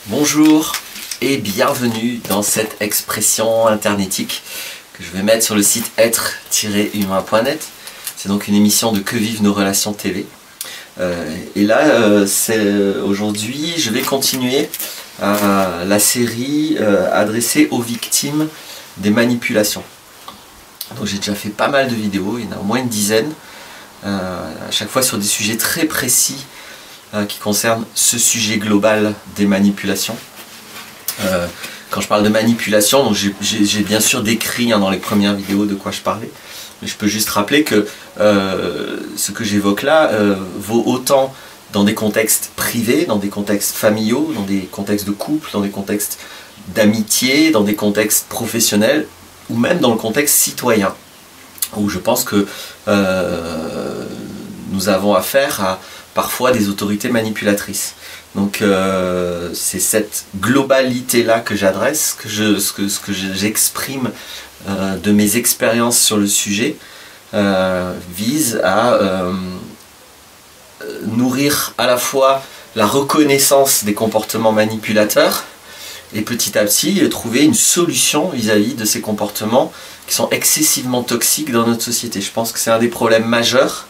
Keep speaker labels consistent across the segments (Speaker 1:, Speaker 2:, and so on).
Speaker 1: Bonjour et bienvenue dans cette expression internétique que je vais mettre sur le site être-humain.net. C'est donc une émission de Que vivent nos relations TV. Et là, aujourd'hui, je vais continuer la série adressée aux victimes des manipulations. Donc j'ai déjà fait pas mal de vidéos, il y en a au moins une dizaine, à chaque fois sur des sujets très précis qui concernent ce sujet global des manipulations. Quand je parle de manipulation, j'ai bien sûr décrit dans les premières vidéos de quoi je parlais, mais je peux juste rappeler que ce que j'évoque là vaut autant dans des contextes privés, dans des contextes familiaux, dans des contextes de couple, dans des contextes d'amitié, dans des contextes professionnels, ou même dans le contexte citoyen, où je pense que nous avons affaire à parfois des autorités manipulatrices. Donc c'est cette globalité-là que j'adresse, que j'exprime de mes expériences sur le sujet, vise à nourrir à la fois la reconnaissance des comportements manipulateurs et petit à petit trouver une solution vis-à-vis de ces comportements qui sont excessivement toxiques dans notre société. Je pense que c'est un des problèmes majeurs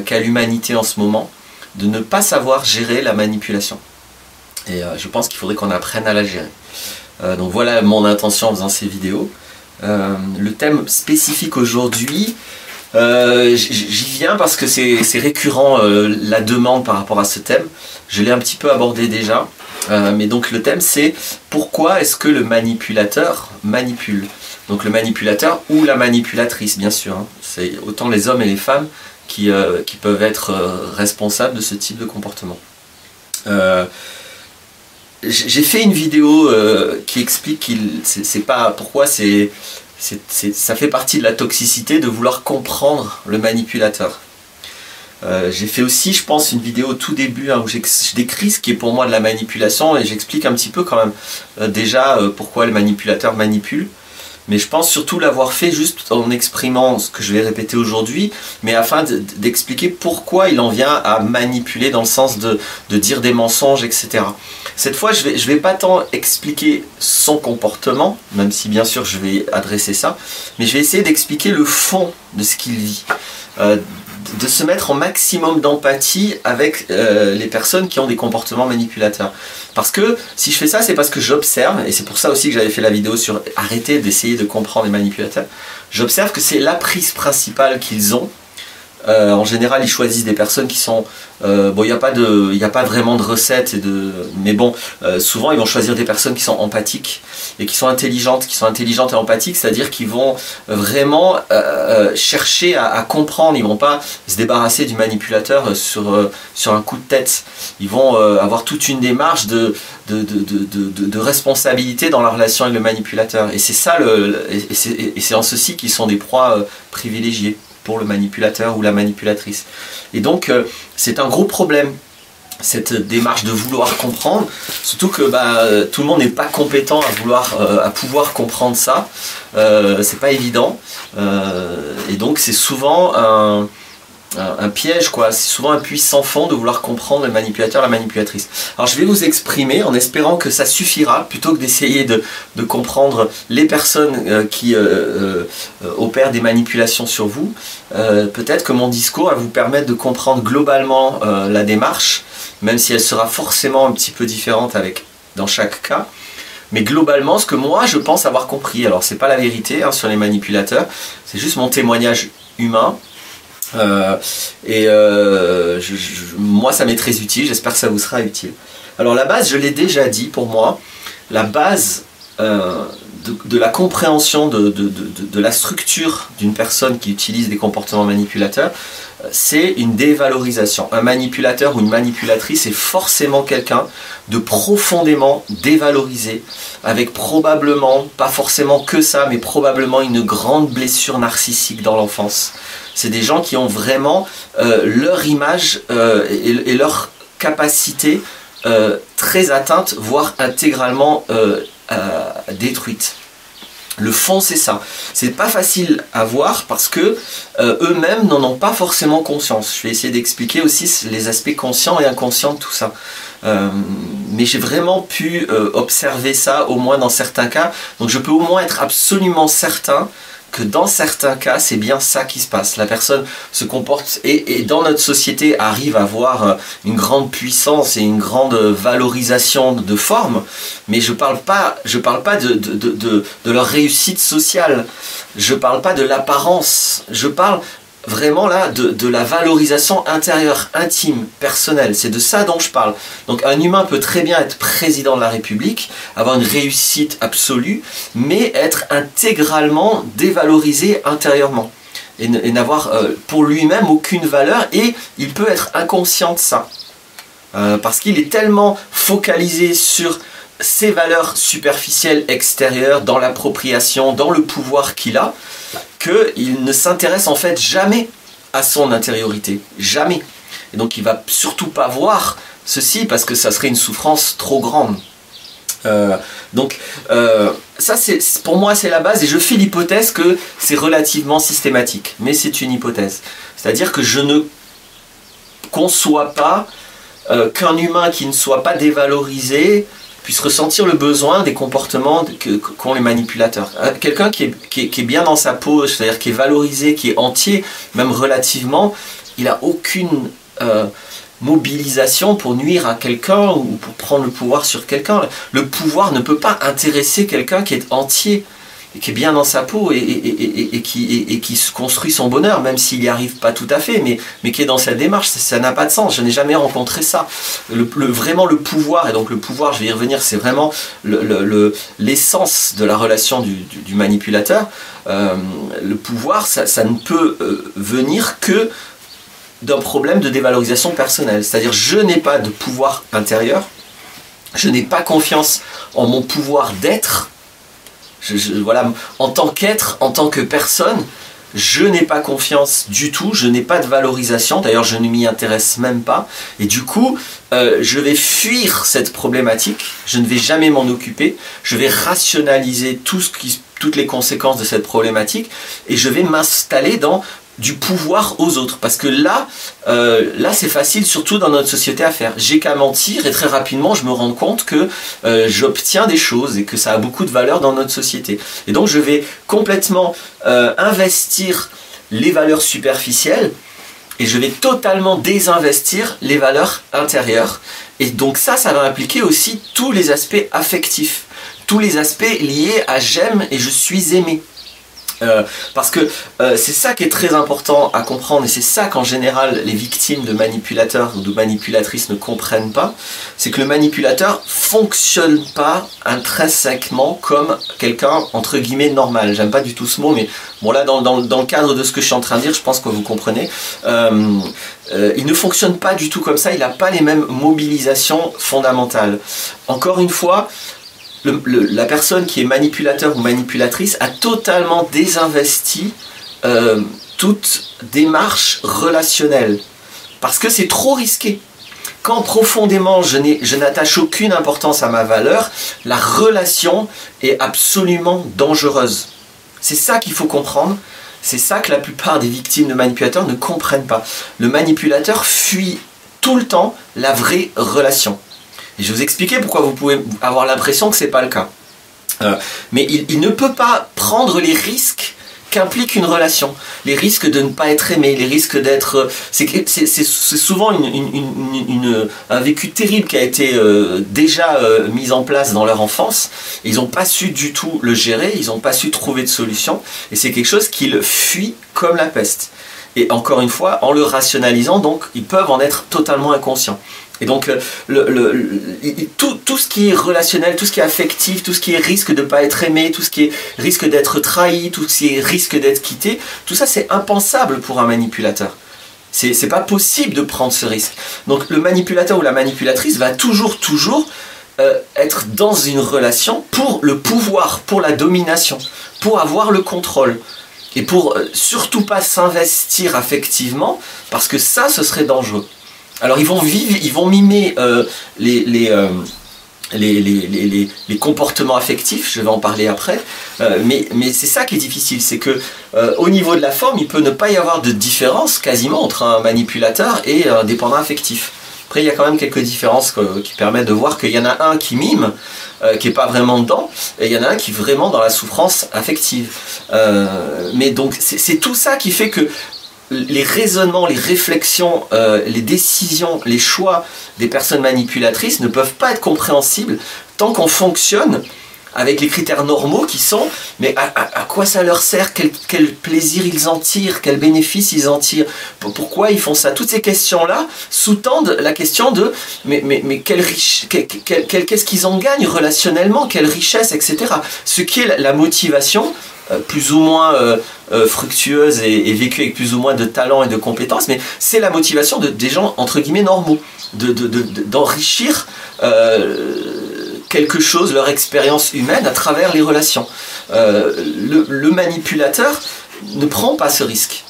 Speaker 1: qu'a l'humanité en ce moment, de ne pas savoir gérer la manipulation. Et je pense qu'il faudrait qu'on apprenne à la gérer. Donc voilà mon intention en faisant ces vidéos. Le thème spécifique aujourd'hui, j'y viens parce que c'est récurrent la demande par rapport à ce thème. Je l'ai un petit peu abordé déjà. Mais donc le thème c'est pourquoi est-ce que le manipulateur manipule? Donc le manipulateur ou la manipulatrice bien sûr, hein. C'est autant les hommes et les femmes qui peuvent être responsables de ce type de comportement. J'ai fait une vidéo qui explique pourquoi ça fait partie de la toxicité de vouloir comprendre le manipulateur. J'ai fait aussi, je pense, une vidéo au tout début où je décris ce qui est pour moi de la manipulation et j'explique un petit peu quand même déjà pourquoi le manipulateur manipule. Mais je pense surtout l'avoir fait juste en exprimant ce que je vais répéter aujourd'hui, mais afin d'expliquer pourquoi il en vient à manipuler dans le sens de dire des mensonges, etc. Cette fois, je vais pas tant expliquer son comportement, même si bien sûr je vais adresser ça, mais je vais essayer d'expliquer le fond de ce qu'il vit. De se mettre en maximum d'empathie avec les personnes qui ont des comportements manipulateurs. Parce que si je fais ça, c'est parce que j'observe, et c'est pour ça aussi que j'avais fait la vidéo sur arrêter d'essayer de comprendre les manipulateurs, j'observe que c'est la prise principale qu'ils ont. En général, ils choisissent des personnes qui sont... bon, il n'y a pas vraiment de recette, mais bon, souvent ils vont choisir des personnes qui sont empathiques et qui sont intelligentes et empathiques, c'est-à-dire qu'ils vont vraiment chercher à comprendre. Ils ne vont pas se débarrasser du manipulateur sur un coup de tête. Ils vont avoir toute une démarche de responsabilité dans la relation avec le manipulateur. Et c'est ça, et c'est en ceci qu'ils sont des proies privilégiées pour le manipulateur ou la manipulatrice. Et donc c'est un gros problème, cette démarche de vouloir comprendre, surtout que tout le monde n'est pas compétent à pouvoir comprendre ça, c'est pas évident, et donc c'est souvent un piège, quoi. C'est souvent un puits sans fond de vouloir comprendre le manipulateur, la manipulatrice. Alors je vais vous exprimer en espérant que ça suffira, plutôt que d'essayer de comprendre les personnes qui opèrent des manipulations sur vous. Peut-être que mon discours va vous permettre de comprendre globalement la démarche, même si elle sera forcément un petit peu différente dans chaque cas. Mais globalement, ce que moi je pense avoir compris, alors c'est pas la vérité sur les manipulateurs, c'est juste mon témoignage humain. Moi ça m'est très utile, j'espère que ça vous sera utile. Alors la base, je l'ai déjà dit, pour moi, la base de la compréhension de la structure d'une personne qui utilise des comportements manipulateurs, c'est une dévalorisation. Un manipulateur ou une manipulatrice est forcément quelqu'un de profondément dévalorisé, avec probablement, pas forcément que ça, mais probablement une grande blessure narcissique dans l'enfance. C'est des gens qui ont vraiment leur image et leur capacité très atteinte, voire intégralement détruite. Le fond, c'est ça. C'est pas facile à voir parce que eux-mêmes n'en ont pas forcément conscience. Je vais essayer d'expliquer aussi les aspects conscients et inconscients de tout ça. mais j'ai vraiment pu observer ça, au moins dans certains cas. Donc je peux au moins être absolument certain que dans certains cas, c'est bien ça qui se passe. La personne se comporte et dans notre société arrive à avoir une grande puissance et une grande valorisation de forme, mais je parle pas de leur réussite sociale, je parle pas de l'apparence, je parle vraiment là de la valorisation intérieure, intime, personnelle. C'est de ça dont je parle. Donc un humain peut très bien être président de la République, avoir une réussite absolue, mais être intégralement dévalorisé intérieurement et n'avoir pour lui-même aucune valeur, et il peut être inconscient de ça parce qu'il est tellement focalisé sur ses valeurs superficielles extérieures, dans l'appropriation, dans le pouvoir qu'il a, qu'il ne s'intéresse en fait jamais à son intériorité, jamais. Et donc il va surtout pas voir ceci parce que ça serait une souffrance trop grande. Ça pour moi c'est la base, et je fais l'hypothèse que c'est relativement systématique, mais c'est une hypothèse. C'est-à-dire que je ne conçois pas qu'un humain qui ne soit pas dévalorisé puisse ressentir le besoin des comportements qu'ont les manipulateurs. Quelqu'un qui est bien dans sa peau, c'est-à-dire qui est valorisé, qui est entier, même relativement, il n'a aucune mobilisation pour nuire à quelqu'un ou pour prendre le pouvoir sur quelqu'un. Le pouvoir ne peut pas intéresser quelqu'un qui est entier, et qui est bien dans sa peau et qui se construit son bonheur, même s'il n'y arrive pas tout à fait, mais qui est dans cette démarche. Ça n'a pas de sens, je n'ai jamais rencontré ça. Vraiment le pouvoir, et donc le pouvoir, je vais y revenir, c'est vraiment l'essence de la relation du manipulateur. Le pouvoir, ça ne peut venir que d'un problème de dévalorisation personnelle. C'est-à-dire, je n'ai pas de pouvoir intérieur, je n'ai pas confiance en mon pouvoir d'être. Voilà, en tant qu'être, en tant que personne, je n'ai pas confiance du tout, je n'ai pas de valorisation, d'ailleurs je ne m'y intéresse même pas, et du coup je vais fuir cette problématique, je ne vais jamais m'en occuper, je vais rationaliser toutes les conséquences de cette problématique, et je vais m'installer dans du pouvoir aux autres, parce que là c'est facile, surtout dans notre société, à faire. J'ai qu'à mentir et très rapidement je me rends compte que j'obtiens des choses et que ça a beaucoup de valeur dans notre société. Et donc je vais complètement investir les valeurs superficielles et je vais totalement désinvestir les valeurs intérieures. Et donc ça va impliquer aussi tous les aspects affectifs, tous les aspects liés à j'aime et je suis aimé. Parce que c'est ça qui est très important à comprendre, et c'est ça qu'en général les victimes de manipulateurs ou de manipulatrices ne comprennent pas, c'est que le manipulateur fonctionne pas intrinsèquement comme quelqu'un entre guillemets normal. J'aime pas du tout ce mot, mais bon, là dans le cadre de ce que je suis en train de dire, je pense que vous comprenez. Il ne fonctionne pas du tout comme ça, il n'a pas les mêmes mobilisations fondamentales. Encore une fois, la personne qui est manipulateur ou manipulatrice a totalement désinvesti toute démarche relationnelle, parce que c'est trop risqué. Quand profondément je n'attache aucune importance à ma valeur, la relation est absolument dangereuse. C'est ça qu'il faut comprendre, c'est ça que la plupart des victimes de manipulateurs ne comprennent pas. Le manipulateur fuit tout le temps la vraie relation. Et je vais vous expliquer pourquoi vous pouvez avoir l'impression que ce n'est pas le cas. Mais il ne peut pas prendre les risques qu'implique une relation. Les risques de ne pas être aimé, les risques d'être... C'est souvent un vécu terrible qui a été déjà mis en place dans leur enfance. Ils n'ont pas su du tout le gérer, ils n'ont pas su trouver de solution. Et c'est quelque chose qu'ils fuient comme la peste. Et encore une fois, en le rationalisant, donc, ils peuvent en être totalement inconscients. Et donc, tout ce qui est relationnel, tout ce qui est affectif, tout ce qui est risque de ne pas être aimé, tout ce qui est risque d'être trahi, tout ce qui est risque d'être quitté, tout ça c'est impensable pour un manipulateur. C'est pas possible de prendre ce risque. Donc le manipulateur ou la manipulatrice va toujours être dans une relation pour le pouvoir, pour la domination, pour avoir le contrôle. Et pour surtout pas s'investir affectivement, parce que ça, ce serait dangereux. Alors ils vont mimer les comportements affectifs, je vais en parler après, mais c'est ça qui est difficile, c'est que au niveau de la forme, il peut ne pas y avoir de différence quasiment entre un manipulateur et un dépendant affectif. Après, il y a quand même quelques différences qui permettent de voir qu'il y en a un qui mime, qui n'est pas vraiment dedans, et il y en a un qui est vraiment dans la souffrance affective. Mais donc, c'est tout ça qui fait que les raisonnements, les réflexions, les décisions, les choix des personnes manipulatrices ne peuvent pas être compréhensibles tant qu'on fonctionne avec les critères normaux qui sont, mais à quoi ça leur sert, quel plaisir ils en tirent, quel bénéfice ils en tirent, pourquoi ils font ça. Toutes ces questions-là sous-tendent la question de, mais qu'est-ce qu'ils en gagnent relationnellement, quelle richesse, etc. Ce qui est la motivation, plus ou moins fructueuse et vécue avec plus ou moins de talent et de compétences, mais c'est la motivation des gens, entre guillemets, normaux, d'enrichir quelque chose, leur expérience humaine à travers les relations. Le manipulateur ne prend pas ce risque.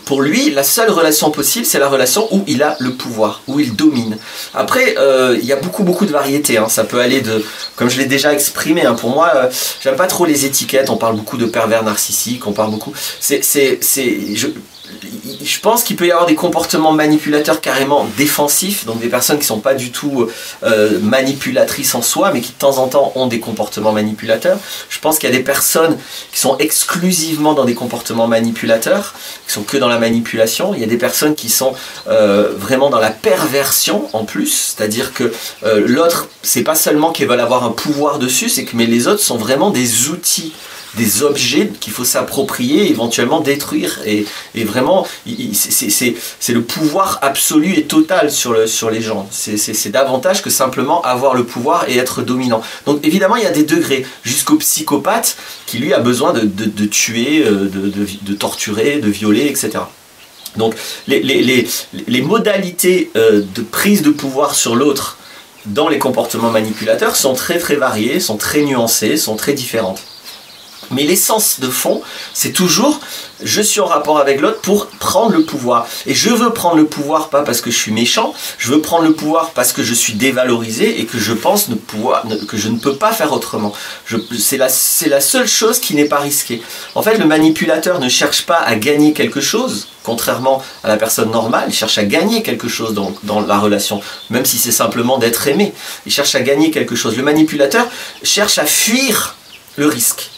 Speaker 1: Pour lui, la seule relation possible, c'est la relation où il a le pouvoir, où il domine. Après, il y a beaucoup de variétés. Hein. Ça peut aller de, comme je l'ai déjà exprimé, hein, pour moi, j'aime pas trop les étiquettes. On parle beaucoup de pervers narcissiques, on parle beaucoup. Je pense qu'il peut y avoir des comportements manipulateurs carrément défensifs, donc des personnes qui ne sont pas du tout manipulatrices en soi, mais qui de temps en temps ont des comportements manipulateurs. Je pense qu'il y a des personnes qui sont exclusivement dans des comportements manipulateurs, qui sont que dans la manipulation. Il y a des personnes qui sont vraiment dans la perversion en plus, c'est-à-dire que l'autre, c'est pas seulement qu'ils veulent avoir un pouvoir dessus, mais les autres sont vraiment des outils, des objets qu'il faut s'approprier, éventuellement détruire, et vraiment c'est le pouvoir absolu et total sur les gens. C'est davantage que simplement avoir le pouvoir et être dominant. Donc évidemment il y a des degrés, jusqu'au psychopathe qui lui a besoin de tuer, de torturer, de violer, etc. Donc les modalités de prise de pouvoir sur l'autre dans les comportements manipulateurs sont très variées, sont très nuancées, sont très différentes. Mais l'essence de fond, c'est toujours je suis en rapport avec l'autre pour prendre le pouvoir. Et je veux prendre le pouvoir pas parce que je suis méchant, je veux prendre le pouvoir parce que je suis dévalorisé et que je pense que je ne peux pas faire autrement. C'est la seule chose qui n'est pas risquée. En fait, le manipulateur ne cherche pas à gagner quelque chose, contrairement à la personne normale, il cherche à gagner quelque chose dans la relation, même si c'est simplement d'être aimé. Il cherche à gagner quelque chose. Le manipulateur cherche à fuir le risque.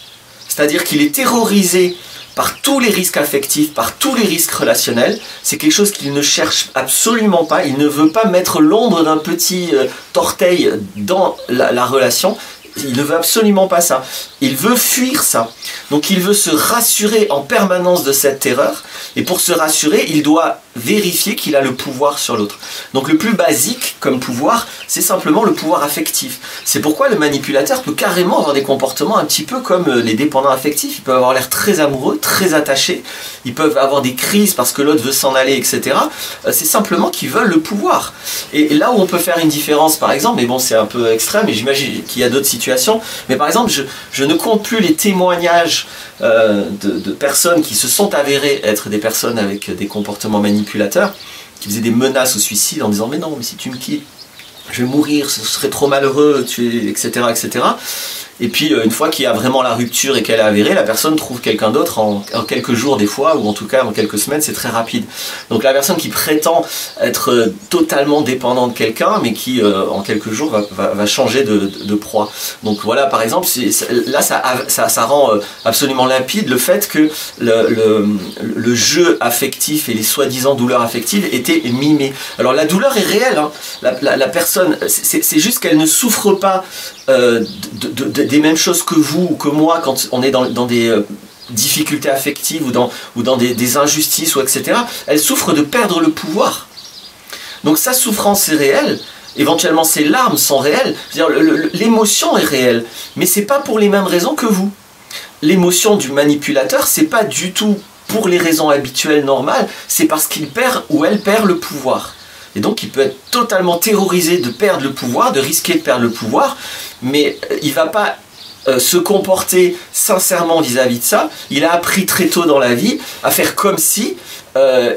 Speaker 1: C'est-à-dire qu'il est terrorisé par tous les risques affectifs, par tous les risques relationnels. C'est quelque chose qu'il ne cherche absolument pas. Il ne veut pas mettre l'ombre d'un petit orteil dans la relation. Il ne veut absolument pas ça. Il veut fuir ça. Donc il veut se rassurer en permanence de cette terreur. Et pour se rassurer, il doit vérifier qu'il a le pouvoir sur l'autre. Donc le plus basique comme pouvoir, c'est simplement le pouvoir affectif. C'est pourquoi le manipulateur peut carrément avoir des comportements un petit peu comme les dépendants affectifs. Ils peuvent avoir l'air très amoureux, très attachés. Ils peuvent avoir des crises parce que l'autre veut s'en aller, etc. C'est simplement qu'ils veulent le pouvoir. Et là où on peut faire une différence, par exemple, mais bon, c'est un peu extrême, et j'imagine qu'il y a d'autres situations, mais par exemple, je ne compte plus les témoignages de personnes qui se sont avérées être des personnes avec des comportements manipulateurs, qui faisaient des menaces au suicide en disant « mais non, mais si tu me quittes, je vais mourir, ce serait trop malheureux, etc. etc. » Et puis une fois qu'il y a vraiment la rupture et qu'elle est avérée, la personne trouve quelqu'un d'autre en quelques jours des fois, ou en tout cas en quelques semaines, c'est très rapide. Donc la personne qui prétend être totalement dépendante de quelqu'un, mais qui en quelques jours va changer de proie. Donc voilà, par exemple, là ça rend absolument limpide le fait que le jeu affectif et les soi-disant douleurs affectives étaient mimées. Alors la douleur est réelle, hein. La personne, c'est juste qu'elle ne souffre pas des mêmes choses que vous ou que moi quand on est dans des difficultés affectives ou dans des injustices ou etc. Elle souffre de perdre le pouvoir. Donc sa souffrance est réelle, éventuellement ses larmes sont réelles, l'émotion est réelle, mais c'est pas pour les mêmes raisons que vous. L'émotion du manipulateur, c'est pas du tout pour les raisons habituelles normales, c'est parce qu'il perd ou elle perd le pouvoir. Et donc il peut être totalement terrorisé de perdre le pouvoir, de risquer de perdre le pouvoir, mais il ne va pas se comporter sincèrement vis-à-vis de ça. Il a appris très tôt dans la vie à faire comme si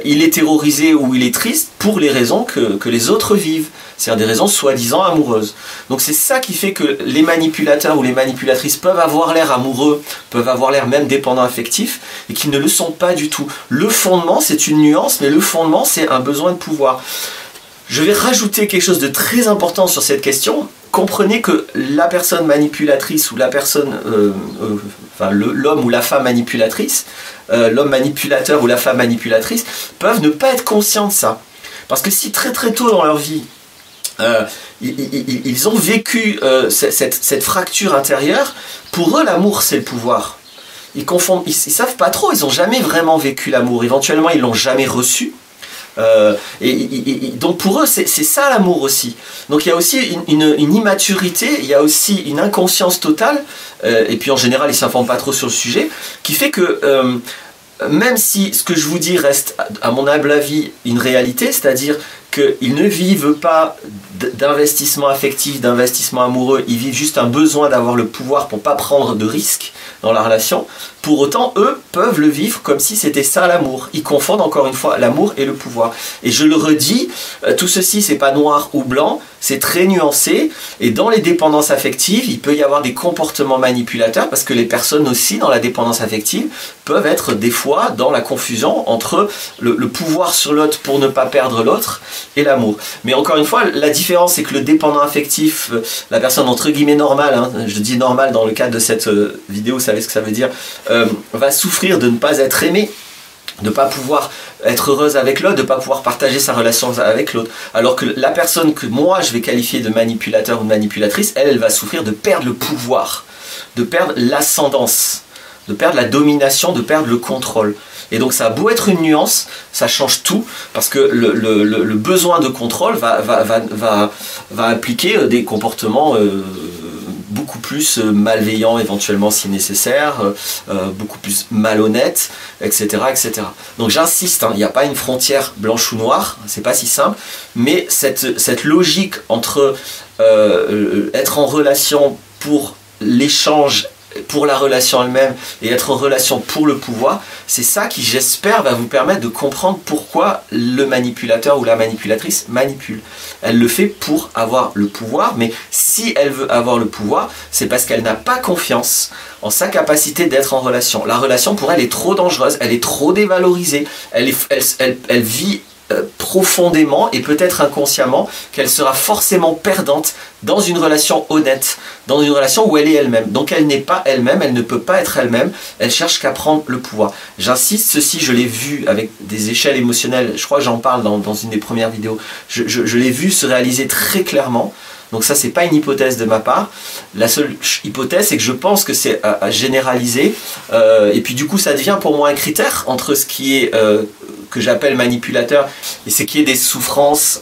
Speaker 1: il est terrorisé ou il est triste pour les raisons que les autres vivent, c'est-à-dire des raisons soi-disant amoureuses. Donc c'est ça qui fait que les manipulateurs ou les manipulatrices peuvent avoir l'air amoureux, peuvent avoir l'air même dépendants affectifs, et qu'ils ne le sont pas du tout. Le fondement, c'est une nuance, mais le fondement, c'est un besoin de pouvoir. Je vais rajouter quelque chose de très important sur cette question. Comprenez que la personne manipulatrice ou la personne, enfin l'homme ou la femme manipulatrice, l'homme manipulateur ou la femme manipulatrice peuvent ne pas être conscients de ça. Parce que si très très tôt dans leur vie, ils ont vécu cette fracture intérieure, pour eux l'amour c'est le pouvoir. Ils confondent, ils savent pas trop, ils n'ont jamais vraiment vécu l'amour, éventuellement ils l'ont jamais reçu. Donc pour eux c'est ça l'amour aussi. Donc il y a aussi une immaturité, il y a aussi une inconscience totale, et puis en général ils ne s'informent pas trop sur le sujet, qui fait que même si ce que je vous dis reste à mon humble avis une réalité, c'est-à-dire qu'ils ne vivent pas d'investissement affectif, d'investissement amoureux, ils vivent juste un besoin d'avoir le pouvoir pour ne pas prendre de risques dans la relation. Pour autant, eux peuvent le vivre comme si c'était ça l'amour. Ils confondent encore une fois l'amour et le pouvoir. Et je le redis, tout ceci c'est pas noir ou blanc, c'est très nuancé. Et dans les dépendances affectives, il peut y avoir des comportements manipulateurs parce que les personnes aussi dans la dépendance affective peuvent être des fois dans la confusion entre le pouvoir sur l'autre pour ne pas perdre l'autre et l'amour. Mais encore une fois, la différence c'est que le dépendant affectif, la personne entre guillemets normale, hein, je dis normale dans le cadre de cette vidéo, vous savez ce que ça veut dire, va souffrir de ne pas être aimé, de ne pas pouvoir être heureuse avec l'autre, de ne pas pouvoir partager sa relation avec l'autre. Alors que la personne que moi je vais qualifier de manipulateur ou de manipulatrice, elle va souffrir de perdre le pouvoir, de perdre l'ascendance, de perdre la domination, de perdre le contrôle. Et donc ça a beau être une nuance, ça change tout, parce que le besoin de contrôle va impliquer des comportements beaucoup plus malveillants éventuellement si nécessaire, beaucoup plus malhonnêtes, etc. etc. Donc j'insiste, il n'y a pas une frontière blanche ou noire, c'est pas si simple, mais cette logique entre être en relation pour l'échange, pour la relation elle-même et être en relation pour le pouvoir, c'est ça qui j'espère va vous permettre de comprendre pourquoi le manipulateur ou la manipulatrice manipule. Elle le fait pour avoir le pouvoir, mais si elle veut avoir le pouvoir, c'est parce qu'elle n'a pas confiance en sa capacité d'être en relation. La relation pour elle est trop dangereuse, elle est trop dévalorisée, elle vit profondément et peut-être inconsciemment qu'elle sera forcément perdante dans une relation honnête, dans une relation où elle est elle-même. Donc elle n'est pas elle-même, elle ne peut pas être elle-même, elle cherche qu'à prendre le pouvoir. J'insiste, ceci je l'ai vu avec des échelles émotionnelles, je crois que j'en parle dans une des premières vidéos, je l'ai vu se réaliser très clairement. Donc ça c'est pas une hypothèse de ma part, la seule hypothèse c'est que je pense que c'est à généraliser, et puis du coup ça devient pour moi un critère entre ce qui est que j'appelle manipulateur et ce qui est des souffrances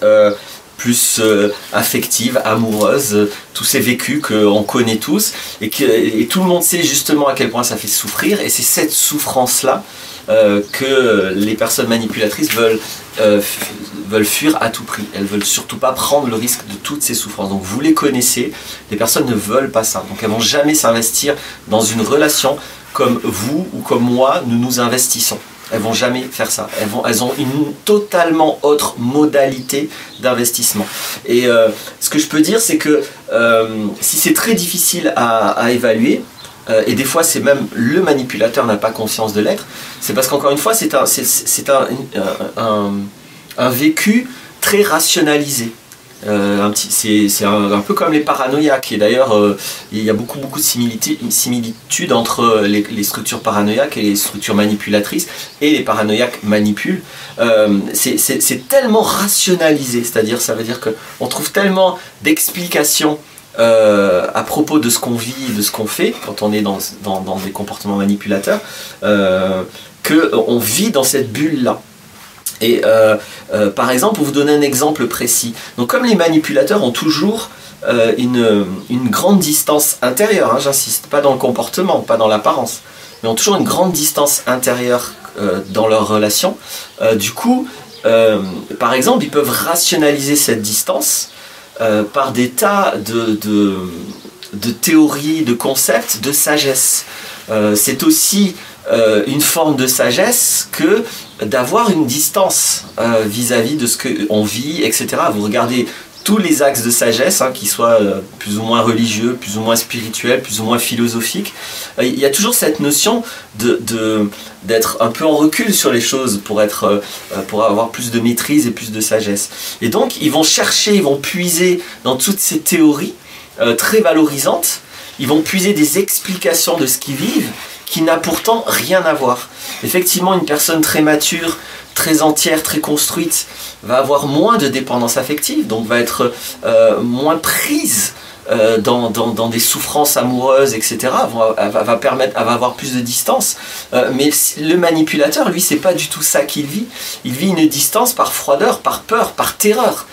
Speaker 1: plus affectives, amoureuses, tous ces vécus qu'on connaît tous et tout le monde sait justement à quel point ça fait souffrir, et c'est cette souffrance-là que les personnes manipulatrices veulent fuir à tout prix. Elles veulent surtout pas prendre le risque de toutes ces souffrances. Donc vous les connaissez, les personnes ne veulent pas ça. Donc elles vont jamais s'investir dans une relation comme vous ou comme moi nous nous investissons. Elles vont jamais faire ça. Elles ont une totalement autre modalité d'investissement. Et ce que je peux dire, c'est que si c'est très difficile à évaluer, et des fois c'est même le manipulateur n'a pas conscience de l'être, c'est parce qu'encore une fois c'est un vécu très rationalisé. C'est un peu comme les paranoïaques, et d'ailleurs il y a beaucoup de similitudes entre les structures paranoïaques et les structures manipulatrices, et les paranoïaques manipulent. C'est tellement rationalisé, c'est-à-dire ça veut dire qu'on trouve tellement d'explications à propos de ce qu'on vit, de ce qu'on fait quand on est dans des comportements manipulateurs, qu'on vit dans cette bulle-là. Et par exemple, pour vous donner un exemple précis, donc comme les manipulateurs ont toujours une grande distance intérieure, hein, j'insiste, pas dans le comportement, pas dans l'apparence, mais ont toujours une grande distance intérieure dans leur relation, du coup, par exemple, ils peuvent rationaliser cette distance par des tas de théories, de concepts, de sagesse. C'est aussi une forme de sagesse que d'avoir une distance vis-à-vis de ce qu'on vit, etc. Vous regardez tous les axes de sagesse, hein, qu'ils soient plus ou moins religieux, plus ou moins spirituels, plus ou moins philosophiques, il y a toujours cette notion d'être un peu en recul sur les choses pour avoir plus de maîtrise et plus de sagesse. Et donc ils vont chercher, ils vont puiser dans toutes ces théories très valorisantes, ils vont puiser des explications de ce qu'ils vivent qui n'a pourtant rien à voir. Effectivement, une personne très mature, très entière, très construite, va avoir moins de dépendance affective, donc va être moins prise dans des souffrances amoureuses, etc. Elle va avoir plus de distance. Mais le manipulateur, lui, c'est pas du tout ça qu'il vit. Il vit une distance par froideur, par peur, par terreur.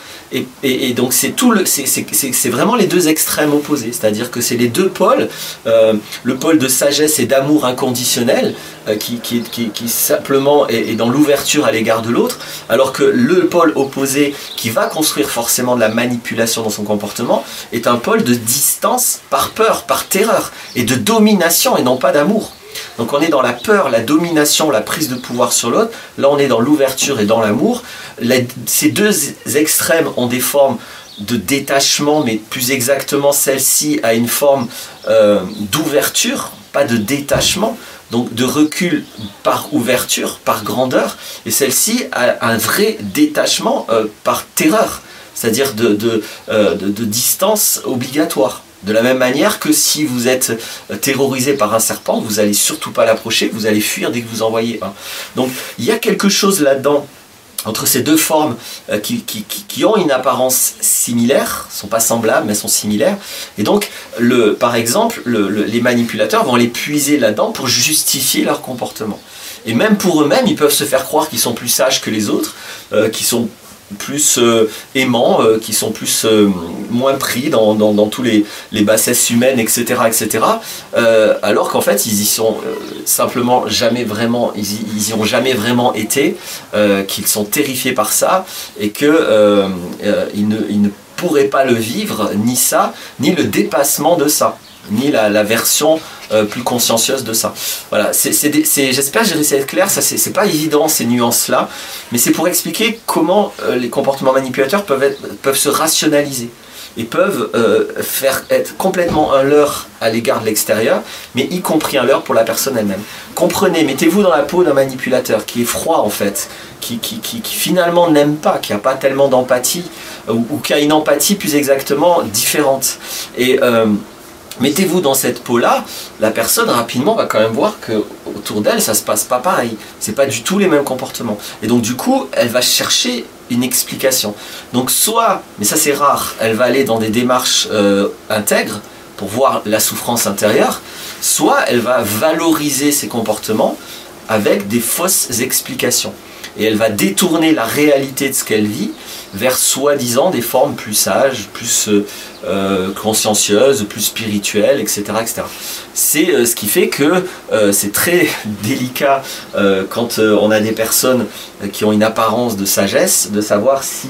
Speaker 1: Et donc c'est vraiment les deux extrêmes opposés, c'est-à-dire que c'est les deux pôles, le pôle de sagesse et d'amour inconditionnel qui simplement est dans l'ouverture à l'égard de l'autre, alors que le pôle opposé qui va construire forcément de la manipulation dans son comportement est un pôle de distance par peur, par terreur et de domination et non pas d'amour. Donc on est dans la peur, la domination, la prise de pouvoir sur l'autre. Là on est dans l'ouverture et dans l'amour. Ces deux extrêmes ont des formes de détachement, mais plus exactement celle-ci a une forme d'ouverture, pas de détachement, donc de recul par ouverture, par grandeur, et celle-ci a un vrai détachement par terreur, c'est-à-dire de distance obligatoire. De la même manière que si vous êtes terrorisé par un serpent, vous n'allez surtout pas l'approcher, vous allez fuir dès que vous en voyez un. Donc il y a quelque chose là-dedans, entre ces deux formes qui ont une apparence similaire, ne sont pas semblables mais sont similaires. Et donc, par exemple, les manipulateurs vont les puiser là-dedans pour justifier leur comportement. Et même pour eux-mêmes, ils peuvent se faire croire qu'ils sont plus sages que les autres, qui sont plus aimants, qui sont plus moins pris dans tous les bassesses humaines, etc. etc. Alors qu'en fait, ils y sont simplement jamais vraiment, ils y ont jamais vraiment été, qu'ils sont terrifiés par ça, et que ils ne pourraient pas le vivre, ni ça, ni le dépassement de ça, ni la version plus consciencieuse de ça. Voilà, j'espère que j'ai réussi à être clair. C'est pas évident ces nuances-là, mais c'est pour expliquer comment les comportements manipulateurs peuvent se rationaliser et peuvent être complètement un leurre à l'égard de l'extérieur, mais y compris un leurre pour la personne elle-même. Comprenez, mettez-vous dans la peau d'un manipulateur qui est froid en fait, qui finalement n'aime pas, qui n'a pas tellement d'empathie, ou qui a une empathie plus exactement différente. Et mettez-vous dans cette peau-là, la personne rapidement va quand même voir que autour d'elle, ça se passe pas pareil. C'est pas du tout les mêmes comportements. Et donc du coup, elle va chercher une explication. Donc soit, mais ça c'est rare, elle va aller dans des démarches intègres pour voir la souffrance intérieure, soit elle va valoriser ses comportements avec des fausses explications. Et elle va détourner la réalité de ce qu'elle vit vers soi-disant des formes plus sages, plus consciencieuses, plus spirituelles, etc. etc. C'est ce qui fait que c'est très délicat quand on a des personnes qui ont une apparence de sagesse, de savoir si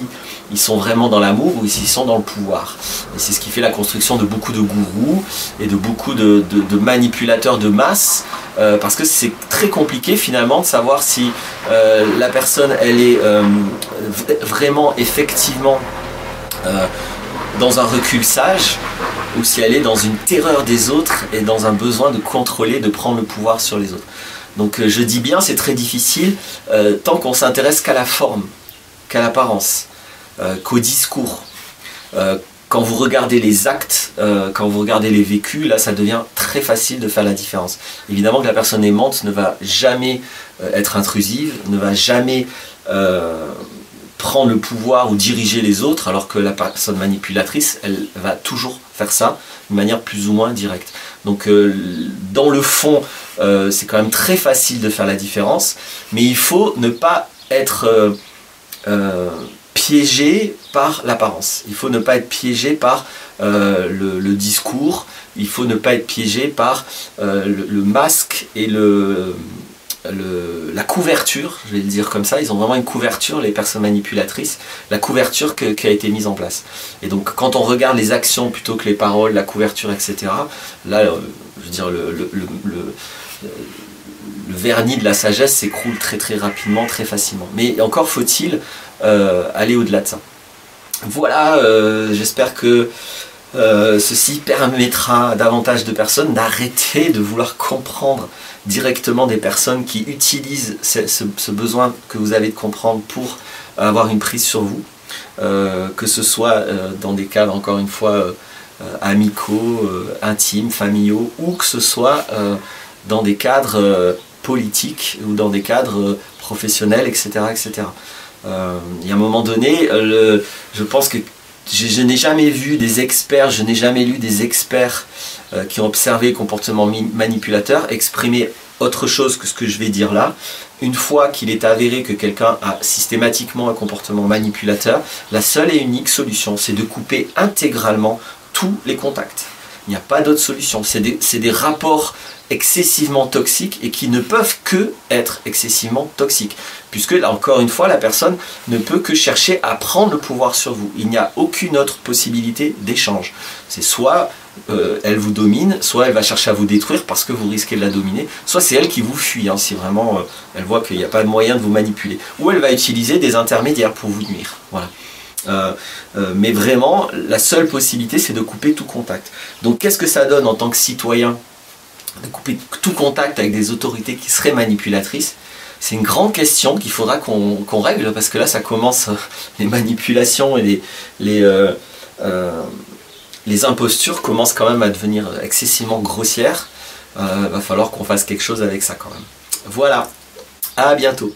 Speaker 1: ils sont vraiment dans l'amour ou s'ils sont dans le pouvoir. Et c'est ce qui fait la construction de beaucoup de gourous et de beaucoup de manipulateurs de masse, parce que c'est très compliqué finalement de savoir si la personne elle est vraiment effectivement dans un recul sage, ou si elle est dans une terreur des autres et dans un besoin de contrôler, de prendre le pouvoir sur les autres. Donc je dis bien, c'est très difficile tant qu'on s'intéresse qu'à la forme, qu'à l'apparence, qu'au discours. Quand vous regardez les actes, quand vous regardez les vécus, là ça devient très facile de faire la différence. Évidemment que la personne aimante ne va jamais être intrusive, ne va jamais prendre le pouvoir ou diriger les autres, alors que la personne manipulatrice, elle va toujours faire ça de manière plus ou moins directe. Donc dans le fond, c'est quand même très facile de faire la différence, mais il faut ne pas être piégé par l'apparence. Il faut ne pas être piégé par le discours, il faut ne pas être piégé par le masque et la couverture, je vais le dire comme ça. Ils ont vraiment une couverture, les personnes manipulatrices, la couverture qui a été mise en place. Et donc quand on regarde les actions plutôt que les paroles, la couverture, etc., là, je veux dire, le vernis de la sagesse s'écroule très très rapidement, très facilement. Mais encore faut-il aller au-delà de ça. Voilà, j'espère que ceci permettra à davantage de personnes d'arrêter de vouloir comprendre directement des personnes qui utilisent ce besoin que vous avez de comprendre pour avoir une prise sur vous, que ce soit dans des cadres, encore une fois, amicaux, intimes, familiaux, ou que ce soit dans des cadres politiques ou dans des cadres professionnels, etc. etc. Il y a un moment donné, je pense que je n'ai jamais vu des experts, je n'ai jamais lu des experts qui ont observé le comportement manipulateur exprimer autre chose que ce que je vais dire là. Une fois qu'il est avéré que quelqu'un a systématiquement un comportement manipulateur, la seule et unique solution, c'est de couper intégralement tous les contacts. Il n'y a pas d'autre solution. C'est des rapports excessivement toxiques et qui ne peuvent que être excessivement toxiques. Puisque là encore une fois, la personne ne peut que chercher à prendre le pouvoir sur vous. Il n'y a aucune autre possibilité d'échange. C'est soit elle vous domine, soit elle va chercher à vous détruire parce que vous risquez de la dominer, soit c'est elle qui vous fuit, hein, si vraiment elle voit qu'il n'y a pas de moyen de vous manipuler. Ou elle va utiliser des intermédiaires pour vous nuire. Voilà. Mais vraiment, la seule possibilité, c'est de couper tout contact. Donc qu'est-ce que ça donne en tant que citoyen de couper tout contact avec des autorités qui seraient manipulatrices? C'est une grande question qu'il faudra qu'on règle, parce que là ça commence, les manipulations et les impostures commencent quand même à devenir excessivement grossières. Va falloir qu'on fasse quelque chose avec ça quand même. Voilà, à bientôt.